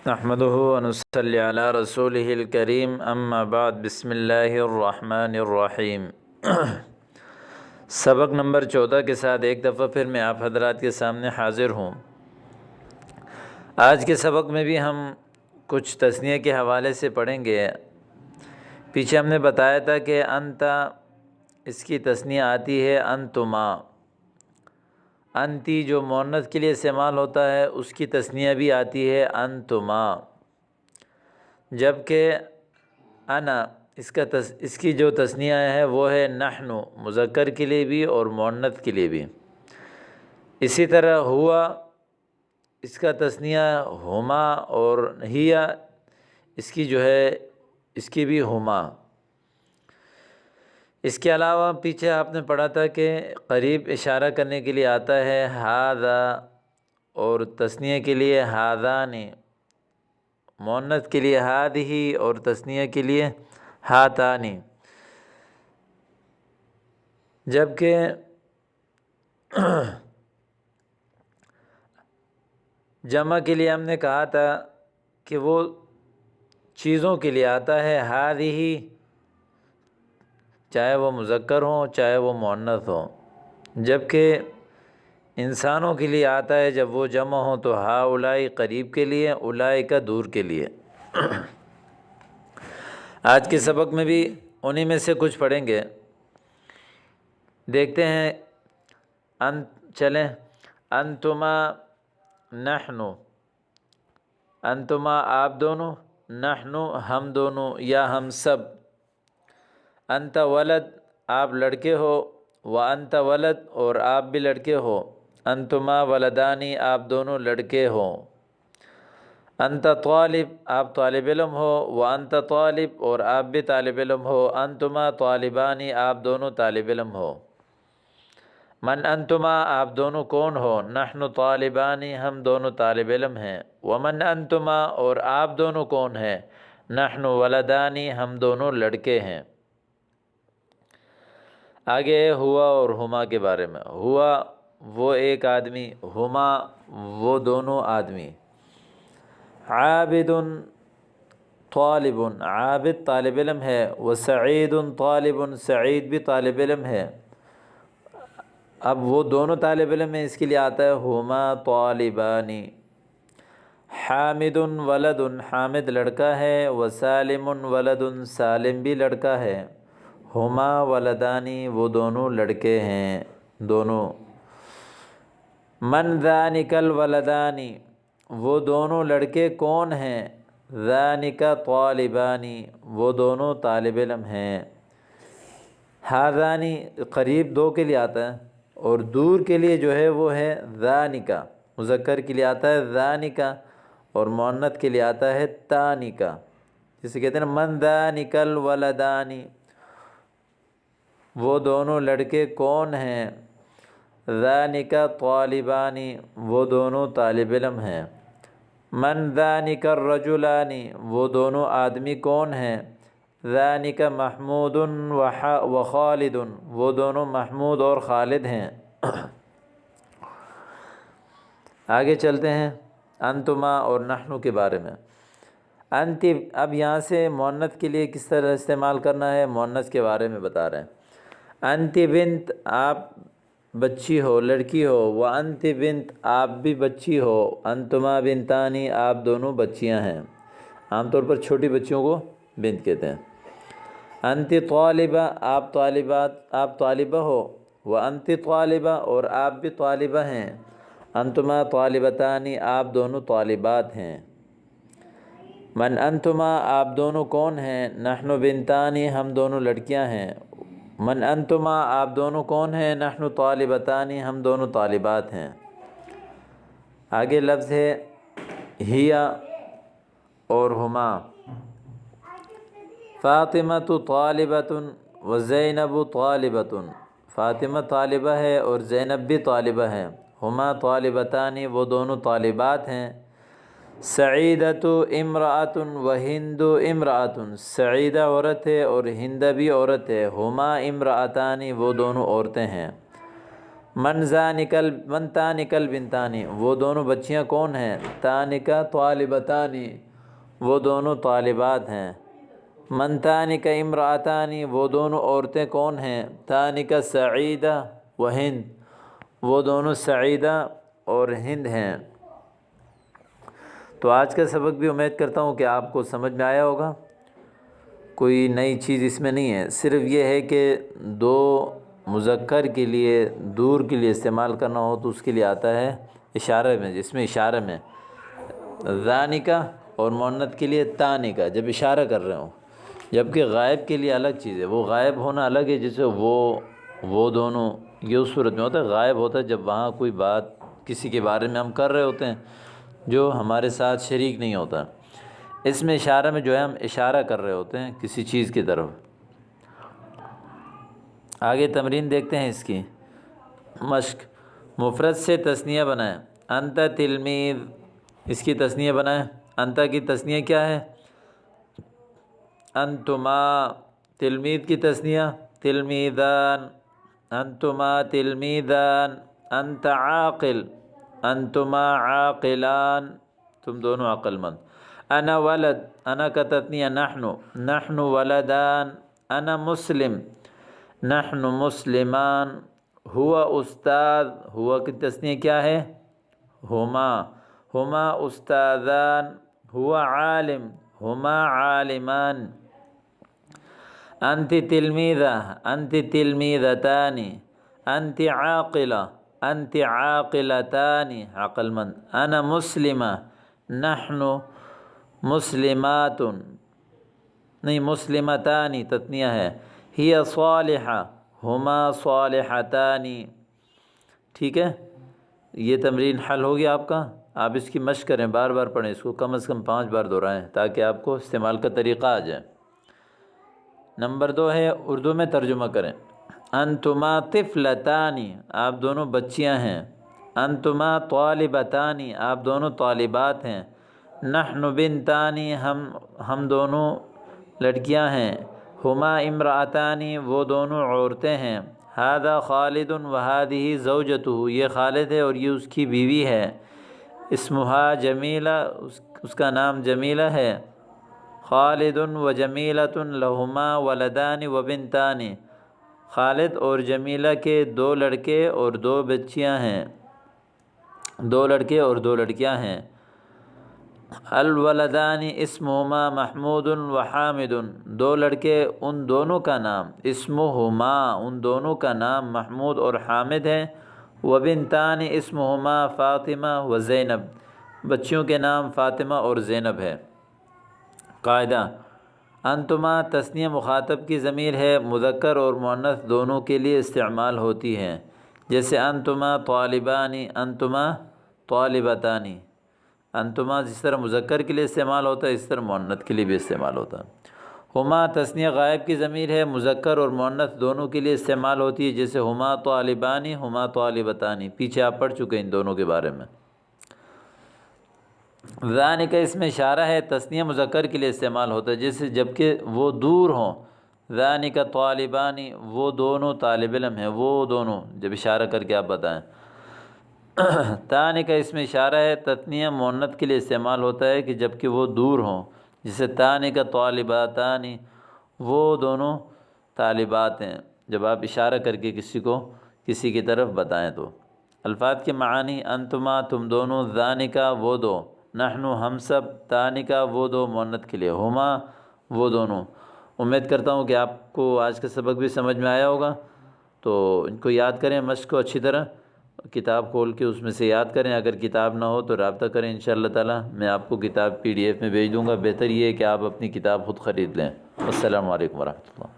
نحمده ونصلي على رسوله الكريم اما بعد بسم اللہ الرحمن الرحیم۔ سبق نمبر 14 کے ساتھ ایک دفعہ پھر میں آپ حضرات کے سامنے حاضر ہوں۔ آج کے سبق میں بھی ہم کچھ تثنیہ کے حوالے سے پڑھیں گے۔ پیچھے ہم نے بتایا تھا کہ انتا اس کی تثنیہ آتی ہے انتما، انتی جو مؤنث کے لیے استعمال ہوتا ہے اس کی تثنیہ بھی آتی ہے انتما، جبکہ انا اس کی جو تثنیہ ہے وہ ہے نحنو، مذکر کے لیے بھی اور مؤنث کے لیے بھی۔ اسی طرح ہوا اس کا تثنیہ ہما اور ہیا اس کی جو ہے اس کی بھی ہما۔ اس کے علاوہ پیچھے آپ نے پڑھا تھا کہ قریب اشارہ کرنے کے لیے آتا ہے ہذا، اور تثنیہ کے لیے ہذانی، مؤنث کے لیے ہذہ اور تثنیہ کے لیے ہاتانی۔ جبکہ جمع کے لیے ہم نے کہا تھا کہ وہ چیزوں کے لیے آتا ہے ہذہ، چاہے وہ مذکر ہوں چاہے وہ مؤنث ہوں، جبکہ انسانوں کے لیے آتا ہے جب وہ جمع ہوں تو ہؤلاء قریب کے لیے، اولئک دور کے لیے۔ آج کے سبق میں بھی انہی میں سے کچھ پڑھیں گے۔ دیکھتے ہیں، چلیں، انتما نحنو، انتما آپ دونوں، نحنو ہم دونوں یا ہم سب، انت ولد آپ لڑکے ہو، وانت ولد اور آپ بھی لڑکے ہو، انتما ولدانی آپ دونوں لڑکے ہو، انت طالب آپ طالب علم ہو، وانت طالب اور آپ بھی طالب علم ہو، انتما طالبانی آپ دونوں طالب علم ہو، من انتما آپ دونوں کون ہو، نحن طالبانی ہم دونوں طالب علم ہیں، ومن انتما اور آپ دونوں کون ہیں، نحن ولدانی ہم دونوں لڑکے ہیں۔ آگے ہوا اور ہما کے بارے میں۔ ہوا وہ ایک آدمی، ہما وہ دونوں آدمی۔ عابد طالب عابد طالب علم ہے، وسعید طالب سعید بھی طالب علم ہے۔ اب وہ دونوں طالب علم ہیں، اس کے لیے آتا ہے ہما طالبانی۔ حامد ولد حامد لڑکا ہے، وسالم ولد سالم بھی لڑکا ہے، ہما ولدانی وہ دونوں لڑکے ہیں دونوں۔ من ذانک الولدانی وہ دونوں لڑکے کون ہیں، ذانک طالبانی وہ دونوں طالب علم ہیں۔ ہذانی قریب دو کے لیے آتا ہے اور دور کے لیے جو ہے وہ ہے ذانکا، مذکر کے لیے آتا ہے ذانکا اور مؤنث کے لیے آتا ہے تانکا، جسے کہتے ہیں من ذانک الولدانی وہ دونوں لڑکے کون ہیں، ذانک طالبانی وہ دونوں طالب علم ہیں، من ذانک الرجلانی وہ دونوں آدمی کون ہیں، ذانک محمود و خالد وہ دونوں محمود اور خالد ہیں۔ آگے چلتے ہیں انتما اور نحنو کے بارے میں۔ انتی اب یہاں سے مؤنث کے لیے کس طرح استعمال کرنا ہے، مؤنث کے بارے میں بتا رہے ہیں۔ انتی بنت آپ بچی ہو، لڑکی ہو، وانتی بنت آپ بھی بچی ہو، انتما بنتانی آپ دونوں بچیاں ہیں۔ عام طور پر چھوٹی بچیوں کو بنت کہتے ہیں۔ انتی طالبہ آپ طالبہ ہو، وانتی طالبہ اور آپ بھی طالبہ ہیں، انتما طالبتانی آپ دونوں طالبات ہیں۔ من انتما آپ دونوں کون ہیں، نحن بنتانی ہم دونوں لڑکیاں ہیں، من انتما آپ دونوں کون ہیں، نحن طالبتانی ہم دونوں طالبات ہیں۔ آگے لفظ ہے ہیا اور ہما۔ فاطمۃ طالبۃ وزینب طالبۃ فاطمہ طالبہ ہے اور زینب بھی طالبہ ہے، ہما طالبتانی وہ دونوں طالبات ہیں۔ سعیدۃ امرأۃ وہند امرأۃ سعیدہ عورت ہے اور ہند بھی عورت ہے، ہما امرأتانی وہ دونوں عورتیں ہیں۔ من تانکل بنتانی، وہ دونوں بچیاں کون ہیں؟ تانکا طالبتانی، وہ دونوں طالبات ہیں۔ من تانکا امرأتانی، وہ دونوں عورتیں کون ہیں؟ تانکا سعیدہ و ہند، وہ دونوں سعیدہ اور ہند ہیں۔ تو آج کا سبق بھی امید کرتا ہوں کہ آپ کو سمجھ میں آیا ہوگا، کوئی نئی چیز اس میں نہیں ہے، صرف یہ ہے کہ دو مذکر کے لیے دور کے لیے استعمال کرنا ہو تو اس کے لیے آتا ہے اشارے میں، جس میں اشارے میں ذانکا اور مؤنث کے لیے تانکا جب اشارہ کر رہے ہوں، جبکہ غائب کے لیے الگ چیز ہے، وہ غائب ہونا الگ ہے، جسے وہ دونوں یہ اس صورت میں ہوتا ہے، غائب ہوتا ہے جب وہاں کوئی بات کسی کے بارے میں ہم کر رہے ہوتے ہیں جو ہمارے ساتھ شریک نہیں ہوتا۔ اس میں اشارہ میں جو ہے ہم اشارہ کر رہے ہوتے ہیں کسی چیز کی طرف۔ آگے تمرین دیکھتے ہیں اس کی مشق۔ مفرد سے تثنیہ بنائیں۔ انت تلمیذ، اس کی تثنیہ بنائیں۔ انت کی تثنیہ کیا ہے؟ انتما۔ تلمیذ کی تثنیہ تلمیذان، انتما تلمیذان۔ انت عاقل، انتما عاقلان، تم دونوں عقل مند۔ انا ولد، انا کا تثنیہ نحن ولدان۔ انا مسلم، نحن مسلمان۔ ہوا استاذ، ہوا کی تثنیہ کیا ہے؟ ہما استاذان۔ ہوا عالم، ہما عالمان۔ انت تلمیذہ، انت تلمیذتان۔ انت عاقلہ، انت عاقلتان، عقل مند۔ انا مسلمہ، نحن مسلمات، نہیں مسلمتان تثنیہ ہے۔ ہی صالحہ، ہما صالحتان۔ ٹھیک ہے، یہ تمرین حل ہو گیا آپ کا۔ آپ اس کی مشق کریں، بار بار پڑھیں اس کو، کم از کم 5 بار دہرائیں تاکہ آپ کو استعمال کا طریقہ آ جائے۔ نمبر 2 ہے اردو میں ترجمہ کریں۔ انتما طفلتان، آپ دونوں بچیاں ہیں۔ انتما طالبتان، آپ دونوں طالبات ہیں۔ نحن بنتان، ہم دونوں لڑکیاں ہیں۔ ہما امرأتان، وہ دونوں عورتیں ہیں۔ ھذا خالد وھذہ زوجتہ، یہ خالد ہے اور یہ اس کی بیوی ہے۔ اسمہا جمیلہ، اس کا نام جمیلہ ہے۔ خالد و جمیلۃ لہما ولدان و بنتان، خالد اور جمیلہ کے 2 لڑکے اور 2 بچیاں ہیں، 2 لڑکے اور 2 لڑکیاں ہیں۔ الولدان اسمہما محمود و حامد، 2 لڑکے ان دونوں کا نام، اسمہما ان دونوں کا نام محمود اور حامد ہے۔ و بنتان اسمہما فاطمہ و زینب، بچیوں کے نام فاطمہ اور زینب ہے۔ قاعدہ: انتما تثنیہ مخاطب کی ضمیر ہے، مذکر اور مؤنث دونوں کے لیے استعمال ہوتی ہے، جیسے انتما طالبان، انتما طالبتان۔ انتما جس طرح مذکر کے لیے استعمال ہوتا ہے اس طرح مؤنث کے لیے بھی استعمال ہوتا ہے۔ ہما تثنیہ غائب کی ضمیر ہے، مذکر اور مؤنث دونوں کے لیے استعمال ہوتی ہے، جیسے ہما طالبان، ہما طالبتان، پیچھے آپ پڑھ چکے ان دونوں کے بارے میں۔ ذانک اس میں اشارہ ہے، تثنیہ مذکر کے لیے استعمال ہوتا ہے، جیسے جبکہ وہ دور ہوں۔ ذانک طالبان، وہ دونوں طالب علم ہیں، وہ دونوں، جب اشارہ کر کے آپ بتائیں۔ تانک اس میں اشارہ ہے، تثنیہ مؤنث کے لیے استعمال ہوتا ہے کہ جبکہ وہ دور ہوں، جیسے تانک طالباتان، وہ دونوں طالبات ہیں، جب آپ اشارہ کر کے کسی کی طرف بتائیں تو۔ الفاظ کے معانی: انتما تم دونوں، ذانکا وہ دو، نحن ہم سب، تانکا وہ دو مؤنث کے لیے، ہما وہ دونوں۔ امید کرتا ہوں کہ آپ کو آج کا سبق بھی سمجھ میں آیا ہوگا، تو ان کو یاد کریں، مشق کو اچھی طرح کتاب کھول کے اس میں سے یاد کریں۔ اگر کتاب نہ ہو تو رابطہ کریں، انشاءاللہ تعالی میں آپ کو کتاب PDF میں بھیج دوں گا۔ بہتر یہ ہے کہ آپ اپنی کتاب خود خرید لیں۔ السلام علیکم ورحمۃ اللہ۔